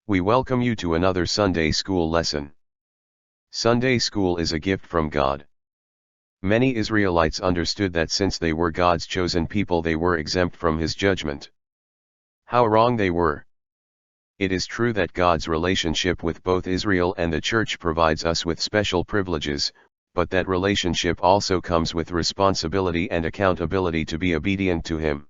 We welcome you to another Sunday School lesson. Sunday School is a gift from God. Many Israelites understood that since they were God's chosen people they were exempt from His judgment. How wrong they were. It is true that God's relationship with both Israel and the Church provides us with special privileges, but that relationship also comes with responsibility and accountability to be obedient to Him.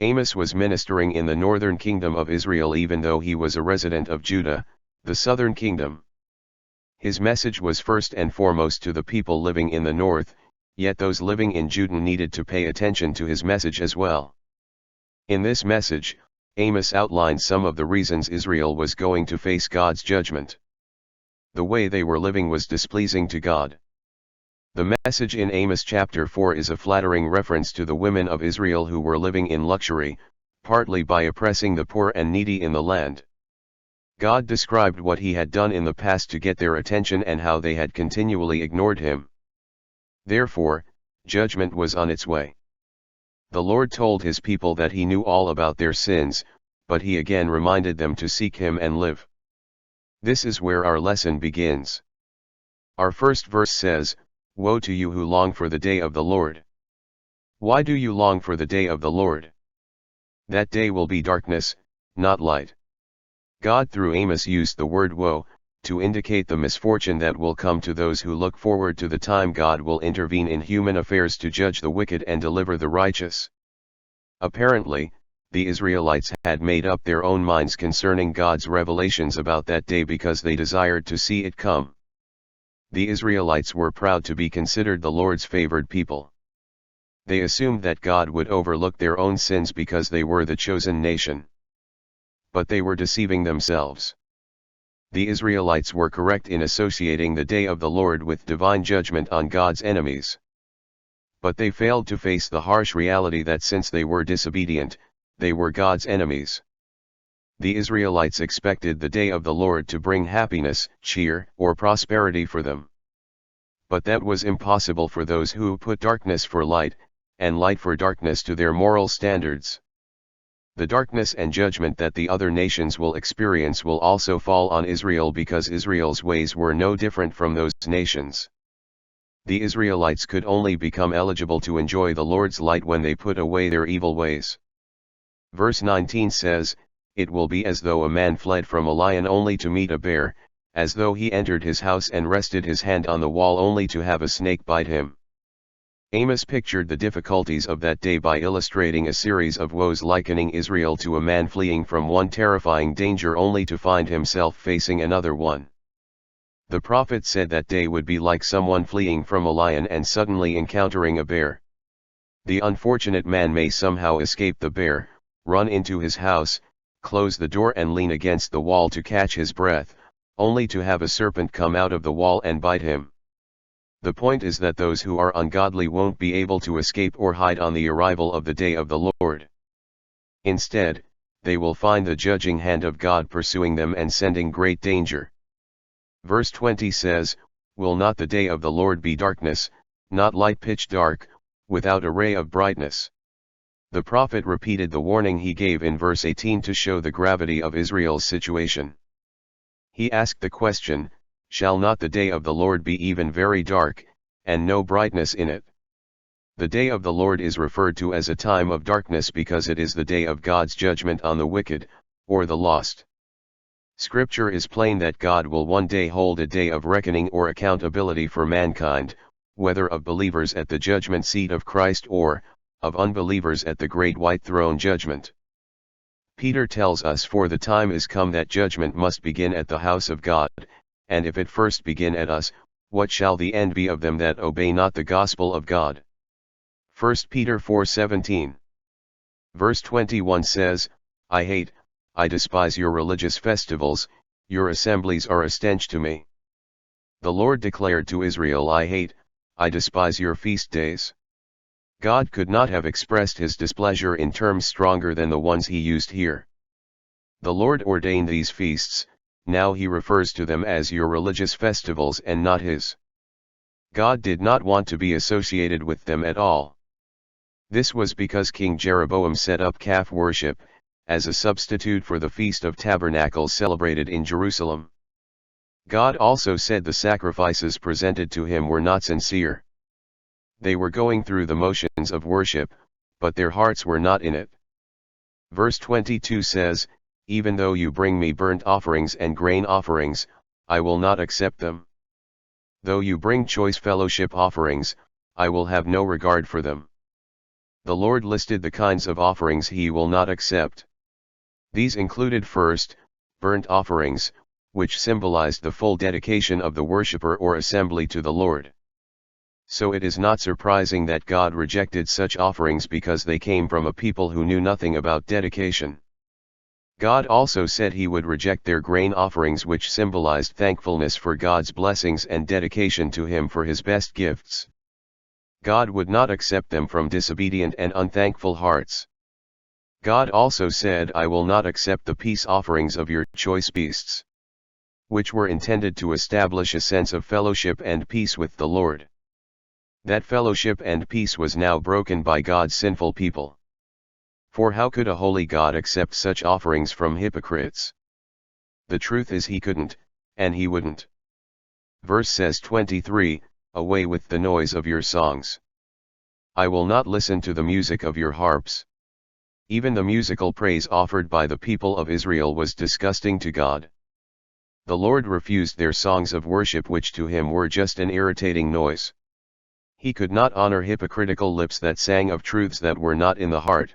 Amos was ministering in the northern kingdom of Israel even though he was a resident of Judah, the southern kingdom. His message was first and foremost to the people living in the north, yet those living in Judah needed to pay attention to his message as well. In this message, Amos outlined some of the reasons Israel was going to face God's judgment. The way they were living was displeasing to God. The message in Amos chapter 4 is a flattering reference to the women of Israel who were living in luxury, partly by oppressing the poor and needy in the land. God described what He had done in the past to get their attention and how they had continually ignored Him. Therefore, judgment was on its way. The Lord told His people that He knew all about their sins, but He again reminded them to seek Him and live. This is where our lesson begins. Our first verse says, "Woe to you who long for the day of the Lord." Why do you long for the day of the Lord? That day will be darkness, not light. God through Amos used the word woe, to indicate the misfortune that will come to those who look forward to the time God will intervene in human affairs to judge the wicked and deliver the righteous. Apparently, the Israelites had made up their own minds concerning God's revelations about that day because they desired to see it come. The Israelites were proud to be considered the Lord's favored people. They assumed that God would overlook their own sins because they were the chosen nation. But they were deceiving themselves. The Israelites were correct in associating the day of the Lord with divine judgment on God's enemies. But they failed to face the harsh reality that since they were disobedient, they were God's enemies. The Israelites expected the day of the Lord to bring happiness, cheer, or prosperity for them. But that was impossible for those who put darkness for light, and light for darkness to their moral standards. The darkness and judgment that the other nations will experience will also fall on Israel because Israel's ways were no different from those nations. The Israelites could only become eligible to enjoy the Lord's light when they put away their evil ways. Verse 19 says, "It will be as though a man fled from a lion only to meet a bear, as though he entered his house and rested his hand on the wall only to have a snake bite him." Amos pictured the difficulties of that day by illustrating a series of woes likening Israel to a man fleeing from one terrifying danger only to find himself facing another one. The prophet said that day would be like someone fleeing from a lion and suddenly encountering a bear. The unfortunate man may somehow escape the bear, run into his house, close the door and lean against the wall to catch his breath, only to have a serpent come out of the wall and bite him. The point is that those who are ungodly won't be able to escape or hide on the arrival of the day of the Lord. Instead, they will find the judging hand of God pursuing them and sending great danger. Verse 20 says, "Will not the day of the Lord be darkness, not light pitch dark, without a ray of brightness?" The prophet repeated the warning he gave in verse 18 to show the gravity of Israel's situation. He asked the question, "Shall not the day of the Lord be even very dark, and no brightness in it?" The day of the Lord is referred to as a time of darkness because it is the day of God's judgment on the wicked, or the lost. Scripture is plain that God will one day hold a day of reckoning or accountability for mankind, whether of believers at the judgment seat of Christ or of unbelievers at the great white throne judgment. Peter tells us, "For the time is come that judgment must begin at the house of God, and if it first begin at us, what shall the end be of them that obey not the gospel of God?" 1 Peter 4:17. Verse 21 says, I despise your religious festivals, your assemblies are a stench to me." The Lord declared to Israel, I despise your feast days." God could not have expressed His displeasure in terms stronger than the ones He used here. The Lord ordained these feasts, now He refers to them as your religious festivals and not His. God did not want to be associated with them at all. This was because King Jeroboam set up calf worship, as a substitute for the Feast of Tabernacles celebrated in Jerusalem. God also said the sacrifices presented to him were not sincere. They were going through the motions of worship, but their hearts were not in it. Verse 22 says, "Even though you bring me burnt offerings and grain offerings, I will not accept them. Though you bring choice fellowship offerings, I will have no regard for them." The Lord listed the kinds of offerings he will not accept. These included first, burnt offerings, which symbolized the full dedication of the worshipper or assembly to the Lord. So it is not surprising that God rejected such offerings because they came from a people who knew nothing about dedication. God also said he would reject their grain offerings, which symbolized thankfulness for God's blessings and dedication to him for his best gifts. God would not accept them from disobedient and unthankful hearts. God also said, "I will not accept the peace offerings of your choice beasts," which were intended to establish a sense of fellowship and peace with the Lord. That fellowship and peace was now broken by God's sinful people. For how could a holy God accept such offerings from hypocrites? The truth is he couldn't, and he wouldn't. Verse says 23, "Away with the noise of your songs. I will not listen to the music of your harps." Even the musical praise offered by the people of Israel was disgusting to God. The Lord refused their songs of worship, which to him were just an irritating noise. He could not honor hypocritical lips that sang of truths that were not in the heart.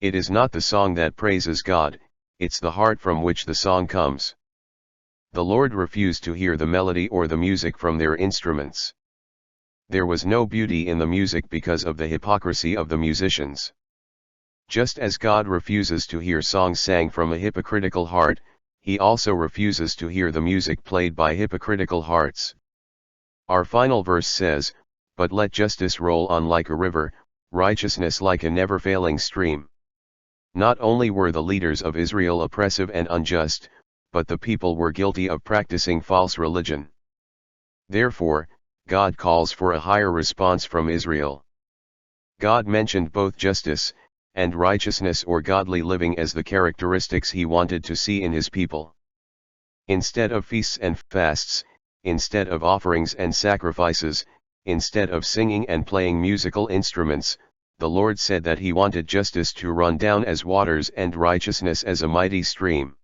It is not the song that praises God, it's the heart from which the song comes. The Lord refused to hear the melody or the music from their instruments. There was no beauty in the music because of the hypocrisy of the musicians. Just as God refuses to hear songs sang from a hypocritical heart, he also refuses to hear the music played by hypocritical hearts. Our final verse says, "But let justice roll on like a river, righteousness like a never-failing stream." Not only were the leaders of Israel oppressive and unjust, but the people were guilty of practicing false religion. Therefore, God calls for a higher response from Israel. God mentioned both justice and righteousness or godly living as the characteristics he wanted to see in his people. Instead of feasts and fasts, instead of offerings and sacrifices, instead of singing and playing musical instruments, the Lord said that he wanted justice to run down as waters and righteousness as a mighty stream.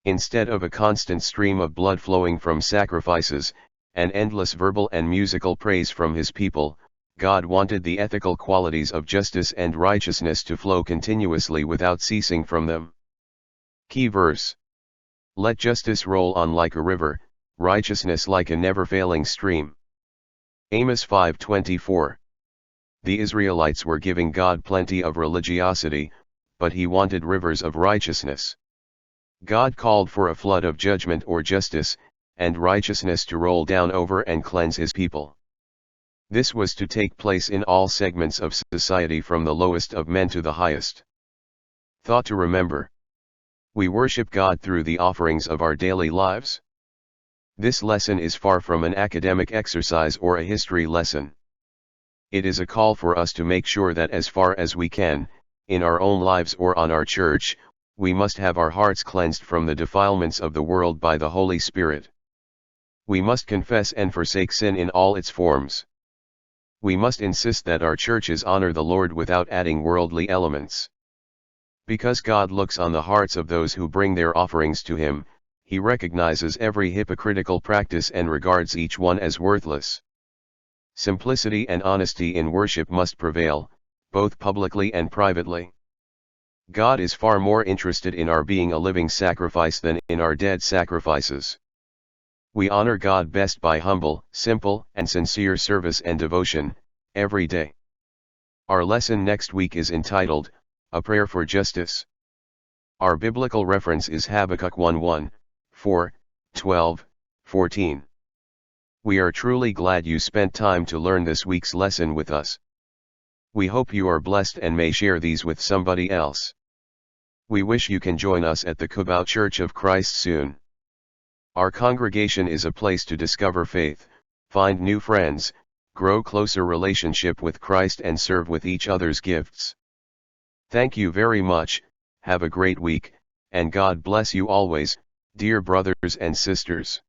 Instead of a constant stream of blood flowing from sacrifices, and endless verbal and musical praise from his people, God wanted the ethical qualities of justice and righteousness to flow continuously without ceasing from them. Key verse. Let justice roll on like a river, righteousness like a never-failing stream. Amos 5:24. The Israelites were giving God plenty of religiosity, but he wanted rivers of righteousness. God called for a flood of judgment or justice, and righteousness to roll down over and cleanse his people. This was to take place in all segments of society, from the lowest of men to the highest. Thought to remember. We worship God through the offerings of our daily lives. This lesson is far from an academic exercise or a history lesson. It is a call for us to make sure that as far as we can, in our own lives or on our church, we must have our hearts cleansed from the defilements of the world by the Holy Spirit. We must confess and forsake sin in all its forms. We must insist that our churches honor the Lord without adding worldly elements. Because God looks on the hearts of those who bring their offerings to him, he recognizes every hypocritical practice and regards each one as worthless. Simplicity and honesty in worship must prevail, both publicly and privately. God is far more interested in our being a living sacrifice than in our dead sacrifices. We honor God best by humble, simple, and sincere service and devotion, every day. Our lesson next week is entitled, A Prayer for Justice. Our biblical reference is Habakkuk 1:1, 4, 12, 14. We are truly glad you spent time to learn this week's lesson with us. We hope you are blessed and may share these with somebody else. We wish you can join us at the Cubao Church of Christ soon. Our congregation is a place to discover faith, find new friends, grow closer relationship with Christ and serve with each other's gifts. Thank you very much, Have a great week, and God bless you always, dear brothers and sisters.